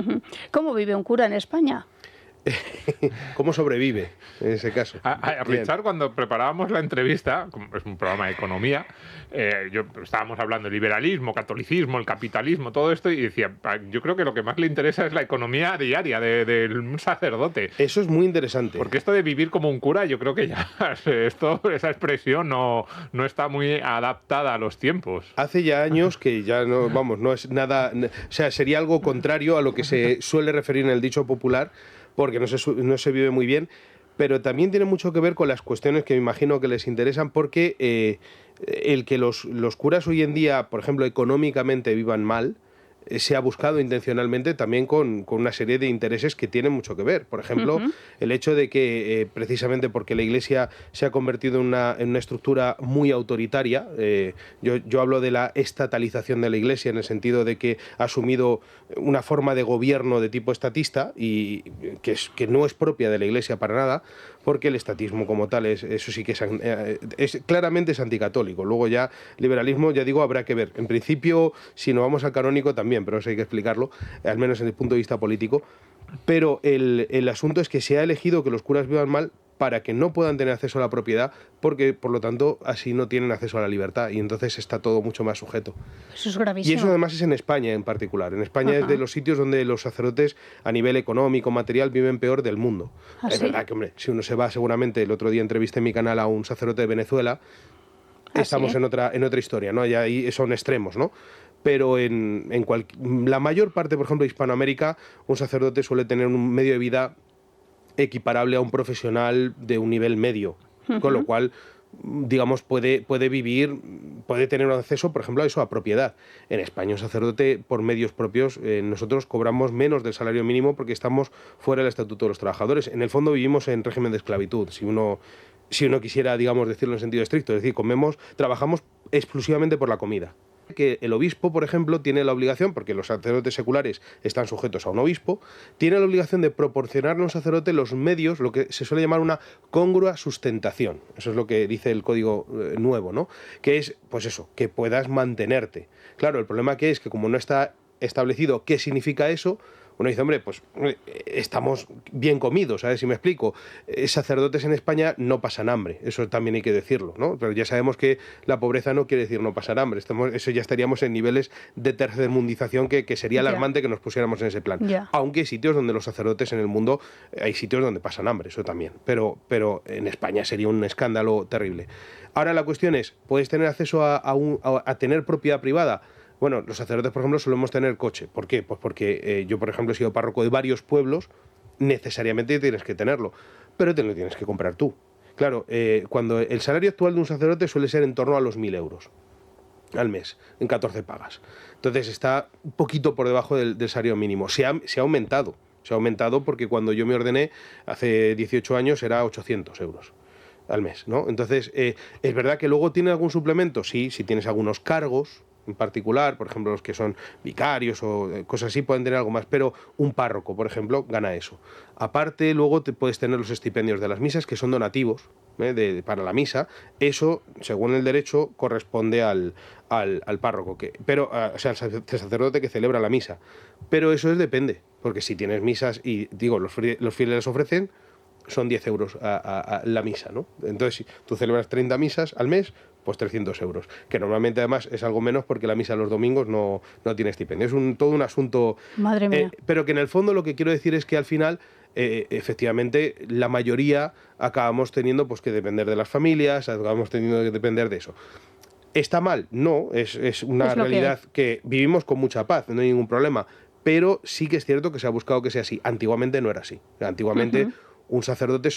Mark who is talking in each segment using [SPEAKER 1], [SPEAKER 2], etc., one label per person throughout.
[SPEAKER 1] Ujú. ¿Cómo vive un cura en España?
[SPEAKER 2] ¿Cómo sobrevive en ese caso?
[SPEAKER 3] Richard, cuando preparábamos la entrevista, como es un programa de economía, estábamos hablando de liberalismo, catolicismo, el capitalismo, todo esto, y decía, yo creo que lo que más le interesa es la economía diaria de un sacerdote.
[SPEAKER 2] Eso es muy interesante.
[SPEAKER 3] Porque esto de vivir como un cura, yo creo que ya esa expresión no está muy adaptada a los tiempos.
[SPEAKER 2] Hace ya años que ya no es nada, o sea, sería algo contrario a lo que se suele referir en el dicho popular, porque no se vive muy bien, pero también tiene mucho que ver con las cuestiones que me imagino que les interesan, porque el que los curas hoy en día, por ejemplo, económicamente vivan mal, se ha buscado intencionalmente también con una serie de intereses que tienen mucho que ver. Por ejemplo, el hecho de que precisamente porque la Iglesia se ha convertido en una estructura muy autoritaria, yo hablo de la estatalización de la Iglesia en el sentido de que ha asumido una forma de gobierno de tipo estatista y que no es propia de la Iglesia para nada, porque el estatismo como tal, eso sí que claramente es anticatólico. Luego ya liberalismo, ya digo, habrá que ver. En principio, si nos vamos al canónico también, pero eso hay que explicarlo, al menos desde el punto de vista político. Pero el asunto es que se ha elegido que los curas vivan mal para que no puedan tener acceso a la propiedad, porque por lo tanto así no tienen acceso a la libertad y entonces está todo mucho más sujeto.
[SPEAKER 1] Eso es gravísimo.
[SPEAKER 2] Y eso además es en España en particular. En España es de los sitios donde los sacerdotes a nivel económico, material, viven peor del mundo. Es verdad que, hombre, si uno se va, seguramente, el otro día entrevisté en mi canal a un sacerdote de Venezuela, estamos en otra historia, ¿no? Y ahí son extremos, ¿no? Pero la mayor parte, por ejemplo, de Hispanoamérica, un sacerdote suele tener un medio de vida equiparable a un profesional de un nivel medio, con lo cual, digamos, puede vivir, puede tener un acceso, por ejemplo, a eso, a propiedad. En España, un sacerdote por medios propios, nosotros cobramos menos del salario mínimo porque estamos fuera del Estatuto de los Trabajadores. En el fondo vivimos en régimen de esclavitud, si uno quisiera, digamos, decirlo en sentido estricto, es decir, trabajamos exclusivamente por la comida. Que el obispo, por ejemplo, tiene la obligación, porque los sacerdotes seculares están sujetos a un obispo, tiene la obligación de proporcionarle a un sacerdote los medios, lo que se suele llamar una congrua sustentación. Eso es lo que dice el código nuevo, ¿no? Que es, pues eso, que puedas mantenerte. Claro, el problema que es que como no está establecido qué significa eso, uno dice, hombre, pues estamos bien comidos, ¿sabes? Si me explico. Sacerdotes en España no pasan hambre, eso también hay que decirlo, ¿no? Pero ya sabemos que la pobreza no quiere decir no pasar hambre. Eso ya estaríamos en niveles de tercermundización que sería alarmante que nos pusiéramos en ese plan. Aunque hay sitios donde los sacerdotes en el mundo, hay sitios donde pasan hambre, eso también. Pero en España sería un escándalo terrible. Ahora la cuestión es, ¿puedes tener acceso a tener propiedad privada? Bueno, los sacerdotes, por ejemplo, solemos tener coche. ¿Por qué? Pues porque yo, por ejemplo, he sido párroco de varios pueblos, necesariamente tienes que tenerlo, pero te lo tienes que comprar tú. Claro, cuando el salario actual de un sacerdote suele ser en torno a los 1.000 euros al mes, en 14 pagas. Entonces está un poquito por debajo del salario mínimo. Se ha aumentado. Se ha aumentado porque cuando yo me ordené, hace 18 años, era 800 euros al mes, ¿no? Entonces, ¿es verdad que luego tiene algún suplemento? Sí, si tienes algunos cargos en particular, por ejemplo, los que son vicarios o cosas así pueden tener algo más, pero un párroco, por ejemplo, gana eso. Aparte, luego te puedes tener los estipendios de las misas, que son donativos para la misa. Eso, según el derecho, corresponde al párroco, o sea, al sacerdote que celebra la misa. Pero eso depende, porque si tienes misas y, digo, los fieles ofrecen, son 10 euros a la misa, ¿no? Entonces, si tú celebras 30 misas al mes, pues 300 euros, que normalmente además es algo menos porque la misa los domingos no tiene estipendio. Es todo un asunto...
[SPEAKER 1] Madre mía.
[SPEAKER 2] Pero que en el fondo lo que quiero decir es que al final, efectivamente, la mayoría acabamos teniendo pues que depender de las familias, acabamos teniendo que depender de eso. ¿Está mal? No, es una realidad que vivimos con mucha paz, no hay ningún problema, pero sí que es cierto que se ha buscado que sea así. Antiguamente no era así. Antiguamente un sacerdote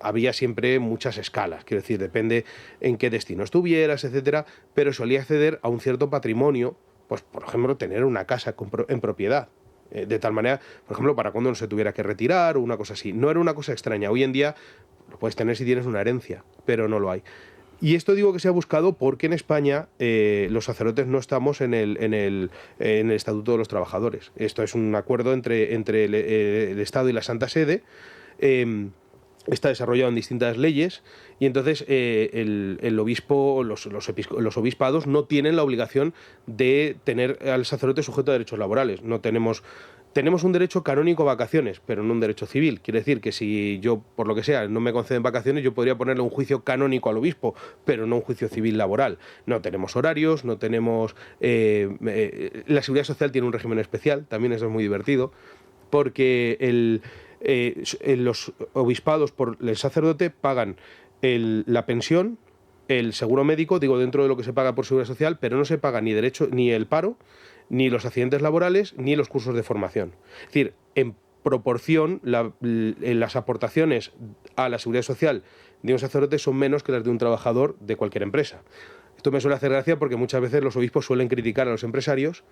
[SPEAKER 2] había siempre muchas escalas, quiero decir, depende en qué destino estuvieras, etcétera, pero solía acceder a un cierto patrimonio, pues por ejemplo, tener una casa en propiedad, de tal manera, por ejemplo, para cuando no se tuviera que retirar o una cosa así. No era una cosa extraña. Hoy en día lo puedes tener si tienes una herencia, pero no lo hay. Y esto digo que se ha buscado porque en España los sacerdotes no estamos en el Estatuto de los Trabajadores. Esto es un acuerdo entre el Estado y la Santa Sede. Está desarrollado en distintas leyes y entonces el obispo, los obispados no tienen la obligación de tener al sacerdote sujeto a derechos laborales. No tenemos Tenemos un derecho canónico a vacaciones, pero no un derecho civil. Quiere decir que si yo, por lo que sea, no me conceden vacaciones, yo podría ponerle un juicio canónico al obispo, pero no un juicio civil laboral. No tenemos horarios, no tenemos... la Seguridad Social tiene un régimen especial, también eso es muy divertido, porque los obispados por el sacerdote pagan la pensión, el seguro médico, digo, dentro de lo que se paga por Seguridad Social, pero no se paga ni derecho, ni el paro, ni los accidentes laborales, ni los cursos de formación. Es decir, en proporción, las aportaciones a la Seguridad Social de un sacerdote son menos que las de un trabajador de cualquier empresa. Esto me suele hacer gracia porque muchas veces los obispos suelen criticar a los empresarios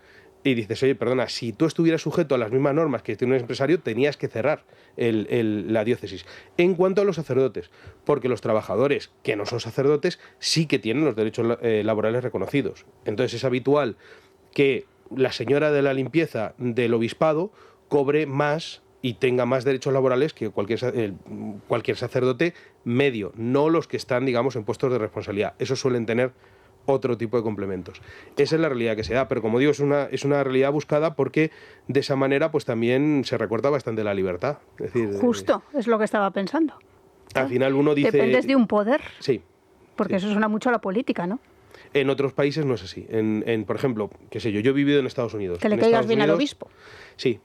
[SPEAKER 2] y dices, oye, perdona, si tú estuvieras sujeto a las mismas normas que tiene un empresario, tenías que cerrar la diócesis. En cuanto a los sacerdotes, porque los trabajadores que no son sacerdotes sí que tienen los derechos laborales reconocidos. Entonces es habitual que la señora de la limpieza del obispado cobre más y tenga más derechos laborales que cualquier sacerdote medio, no los que están, digamos, en puestos de responsabilidad. Esos suelen tener otro tipo de complementos. Esa es la realidad que se da, pero como digo, es una realidad buscada porque de esa manera pues también se recorta bastante la libertad. Es decir,
[SPEAKER 1] justo, es lo que estaba pensando.
[SPEAKER 2] Al final uno dice...
[SPEAKER 1] Dependes de un poder.
[SPEAKER 2] Sí.
[SPEAKER 1] Porque
[SPEAKER 2] sí.
[SPEAKER 1] eso suena mucho a la política, ¿no?
[SPEAKER 2] En otros países no es así. Por ejemplo, qué sé yo he vivido en Estados Unidos.
[SPEAKER 1] Que le
[SPEAKER 2] en
[SPEAKER 1] caigas
[SPEAKER 2] Estados
[SPEAKER 1] bien al
[SPEAKER 2] Unidos,
[SPEAKER 1] obispo.
[SPEAKER 2] Sí.